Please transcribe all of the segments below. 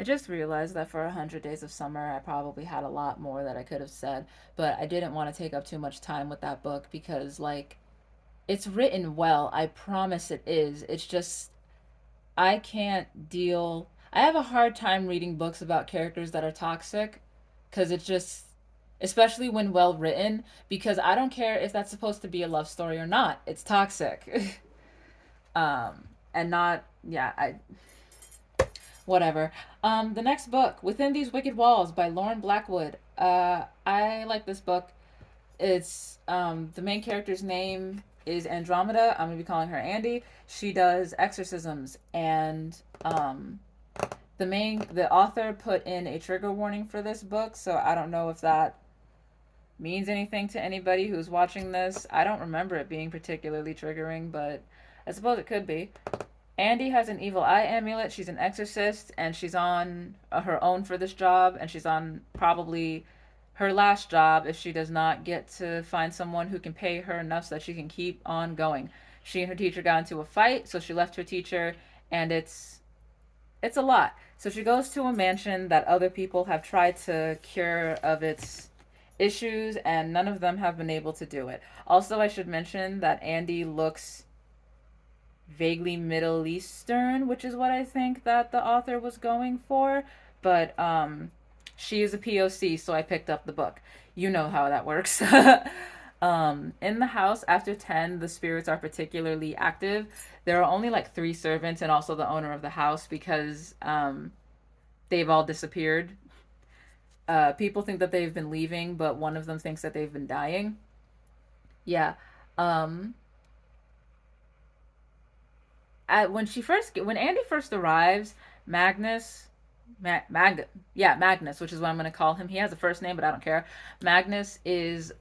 I just realized that for 100 Days of Summer, I probably had a lot more that I could have said, but I didn't want to take up too much time with that book because, like, it's written well. I promise it is. It's just, I can't deal. I have a hard time reading books about characters that are toxic because it's just, especially when well written, because I don't care if that's supposed to be a love story or not. It's toxic. And not, yeah, whatever. The next book, Within These Wicked Walls by Lauren Blackwood. I like this book. It's the main character's name is Andromeda. I'm gonna be calling her Andy. She does exorcisms, and the author put in a trigger warning for this book, so I don't know if that means anything to anybody who's watching this. I don't remember it being particularly triggering, but I suppose it could be. Andy has an evil eye amulet. She's an exorcist, and she's on her own for this job, and she's on probably her last job if she does not get to find someone who can pay her enough so that she can keep on going. She and her teacher got into a fight, so she left her teacher, and it's a lot. So she goes to a mansion that other people have tried to cure of its issues, and none of them have been able to do it. Also, I should mention that Andy looks vaguely Middle Eastern, which is what I think that the author was going for. But she is a POC, so I picked up the book. You know how that works. In the house after 10, the spirits are particularly active. There are only like three servants and also the owner of the house because they've all disappeared. People think that they've been leaving, but one of them thinks that they've been dying. Yeah. Um, when Andy first arrives, Magnus, Magnus, which is what I'm gonna call him. He has a first name, but I don't care. Magnus is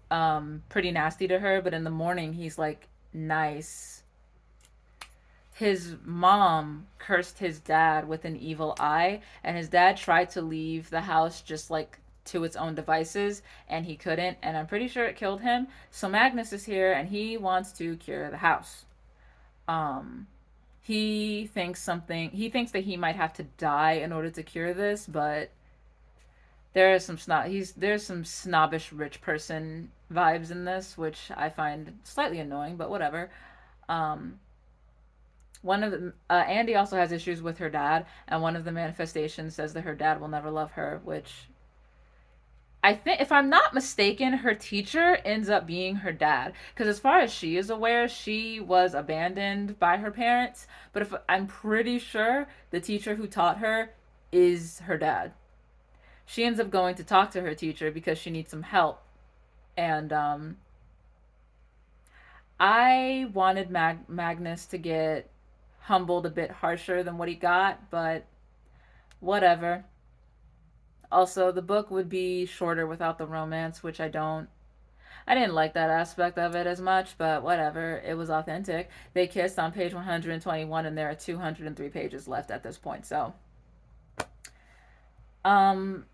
pretty nasty to her, but in the morning he's like nice. His mom cursed his dad with an evil eye, and his dad tried to leave the house just like to its own devices, and he couldn't, and I'm pretty sure it killed him. So Magnus is here, and he wants to cure the house. Um, he thinks that he might have to die in order to cure this, but there's some snobbish rich person vibes in this, which I find slightly annoying, but whatever. Um, one of the Andy also has issues with her dad, and one of the manifestations says that her dad will never love her, which I think, if I'm not mistaken, her teacher ends up being her dad. Because as far as she is aware, she was abandoned by her parents. But if I'm pretty sure the teacher who taught her is her dad. She ends up going to talk to her teacher because she needs some help. And I wanted Magnus to get humbled a bit harsher than what he got, but whatever. Also, the book would be shorter without the romance, which I didn't like that aspect of it as much, but whatever. It was authentic. They kissed on page 121, and there are 203 pages left at this point. So, um,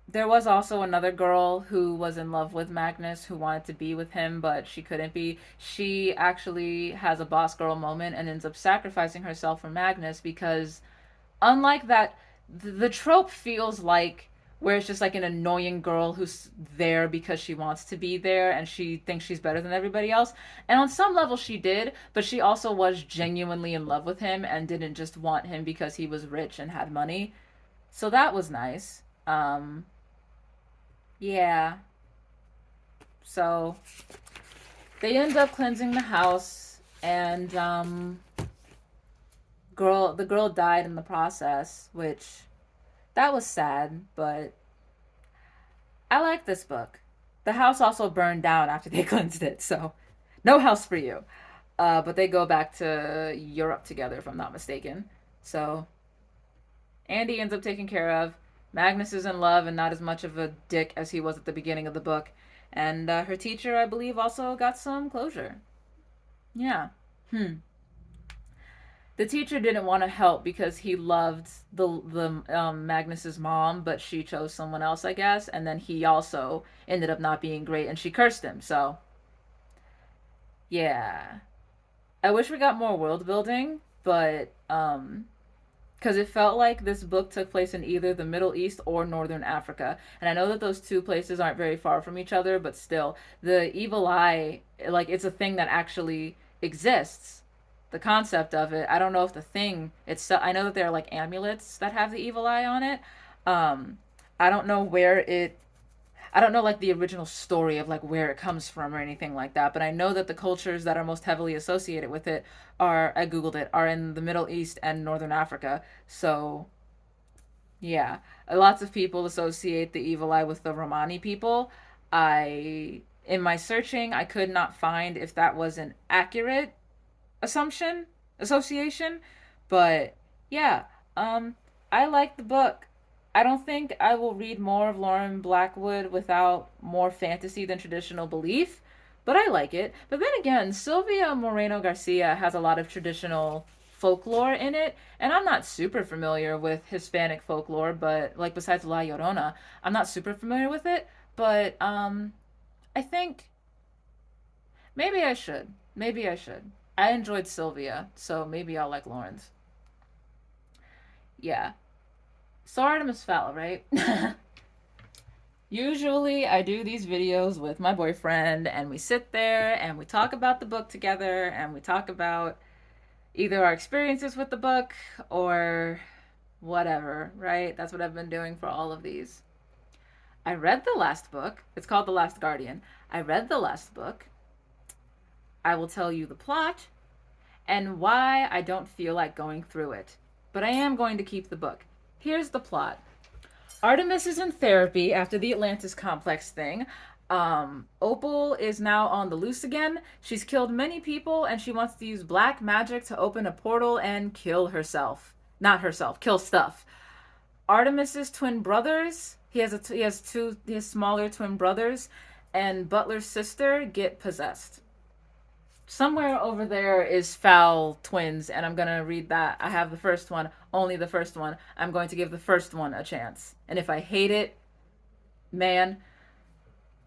there was also another girl who was in love with Magnus who wanted to be with him, but she couldn't be. She actually has a boss girl moment and ends up sacrificing herself for Magnus because, unlike that, the trope feels like where it's just like an annoying girl who's there because she wants to be there and she thinks she's better than everybody else. And on some level she did, but she also was genuinely in love with him and didn't just want him because he was rich and had money. So that was nice. Yeah. So they end up cleansing the house, and the girl died in the process, which that was sad, but I like this book. The house also burned down after they cleansed it, so no house for you. But they go back to Europe together, if I'm not mistaken. So Andy ends up taken care of. Magnus is in love and not as much of a dick as he was at the beginning of the book. And her teacher, I believe, also got some closure. Yeah. Hmm. The teacher didn't want to help because he loved the Magnus's mom, but she chose someone else, I guess. And then he also ended up not being great, and she cursed him. So yeah, I wish we got more world building, but because it felt like this book took place in either the Middle East or Northern Africa. And I know that those two places aren't very far from each other, but still, the evil eye, like, it's a thing that actually exists. The concept of it, I don't know if the thing itself, I know that there are like amulets that have the evil eye on it. Um, I don't know where it I don't know like the original story of like where it comes from or anything like that, but I know that the cultures that are most heavily associated with it are I googled it are in the Middle East and Northern Africa. So, yeah, lots of people associate the evil eye with the Romani people. I in my searching, I could not find if that was an accurate assumption association, but yeah, um I like the book. I don't think I will read more of Lauren Blackwood without more fantasy than traditional belief, but I like it. But then again, Sylvia Moreno Garcia has a lot of traditional folklore in it, and I'm not super familiar with Hispanic folklore, but like besides La Llorona, I'm not super familiar with it, but I think maybe I should. Maybe I should. I enjoyed Sylvia, so maybe I'll like Lawrence. Yeah. So Artemis Fowl, right? Usually I do these videos with my boyfriend and we sit there and we talk about the book together and we talk about either our experiences with the book or whatever, right? That's what I've been doing for all of these. I read the last book. It's called The Last Guardian. I read the last book. I will tell you the plot and why I don't feel like going through it. But I am going to keep the book. Here's the plot. Artemis is in therapy after the Atlantis complex thing. Opal is now on the loose again. She's killed many people and she wants to use black magic to open a portal and kill herself. Not herself, kill stuff. Artemis's twin brothers, he has smaller twin brothers, and Butler's sister get possessed. Somewhere over there is Fowl Twins, and I'm gonna read that. I have the first one, only the first one. I'm going to give the first one a chance, and if I hate it, man.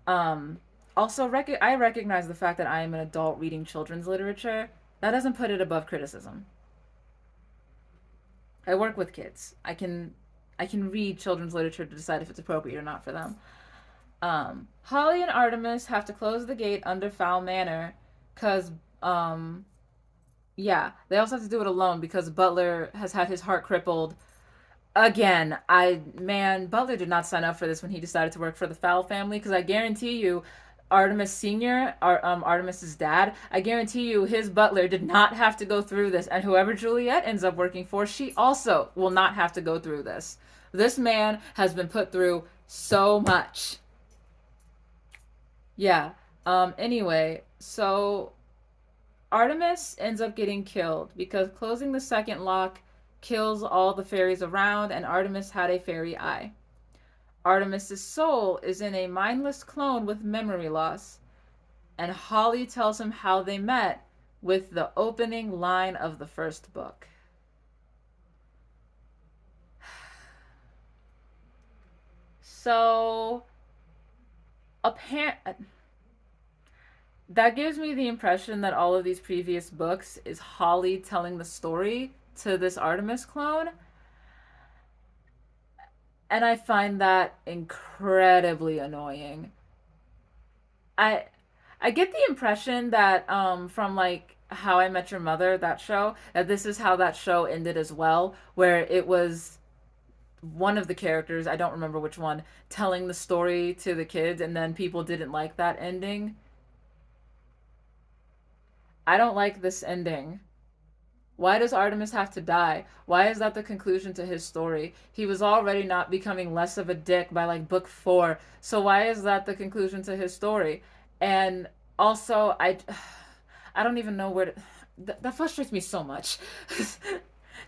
Um, Also, I recognize the fact that I am an adult reading children's literature. That doesn't put it above criticism. I work with kids. I can read children's literature to decide if it's appropriate or not for them. Holly and Artemis have to close the gate under Fowl Manor because yeah, they also have to do it alone because Butler has had his heart crippled again. Butler did not sign up for this when he decided to work for the Fowl family because I guarantee you, Artemis Senior, Artemis's dad, I guarantee you, his butler did not have to go through this, and whoever Juliet ends up working for, she also will not have to go through this. This man has been put through so much. Yeah. Anyway, so Artemis ends up getting killed because closing the second lock kills all the fairies around, and Artemis had a fairy eye. Artemis's soul is in a mindless clone with memory loss, and Holly tells him how they met with the opening line of the first book. So, apparently, that gives me the impression that all of these previous books is Holly telling the story to this Artemis clone. And I find that incredibly annoying. I I get the impression that from like How I Met Your Mother, that show, that this is how that show ended as well, where it was one of the characters, I don't remember which one, telling the story to the kids and then people didn't like that ending. I don't like this ending. Why does Artemis have to die? Why is that the conclusion to his story? He was already not becoming less of a dick by like book 4. So why is that the conclusion to his story? And also I don't even know where to, that frustrates me so much.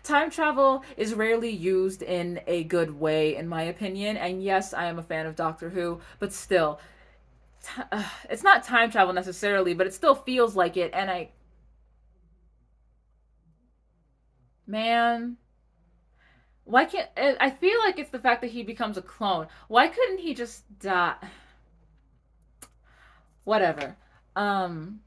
Time travel is rarely used in a good way in my opinion. And yes, I am a fan of Doctor Who, but still it's not time travel necessarily, but it still feels like it and man, why can't I feel like it's the fact that he becomes a clone. Why couldn't he just die? Whatever. Um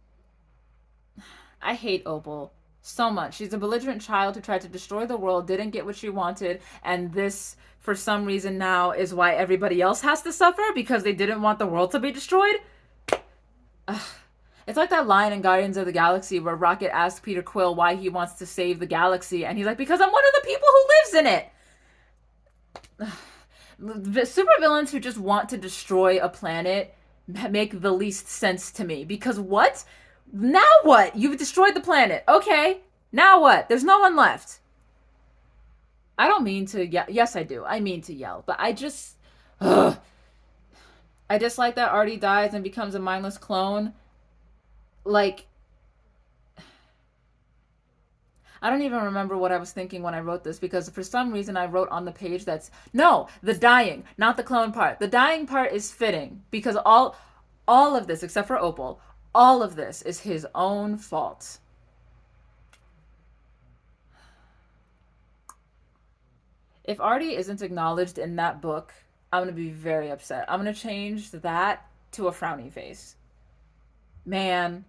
I hate Opal So much. She's a belligerent child who tried to destroy the world, didn't get what she wanted, and this, for some reason now, is why everybody else has to suffer because they didn't want the world to be destroyed. Ugh. It's like that line in Guardians of the Galaxy where Rocket asks Peter Quill why he wants to save the galaxy, and he's like, because I'm one of the people who lives in it. The supervillains who just want to destroy a planet make the least sense to me. Because what? Now what? You've destroyed the planet. Okay. Now what? There's no one left. I don't mean to yell. Yes, I do. I mean to yell. But I just. Ugh. I dislike that Artie dies and becomes a mindless clone. Like, I don't even remember what I was thinking when I wrote this because for some reason I wrote on the page that's no, the dying, not the clone part. The dying part is fitting because all of this except for Opal, all of this is his own fault. If Artie isn't acknowledged in that book, I'm going to be very upset. I'm going to change that to a frowny face. Man,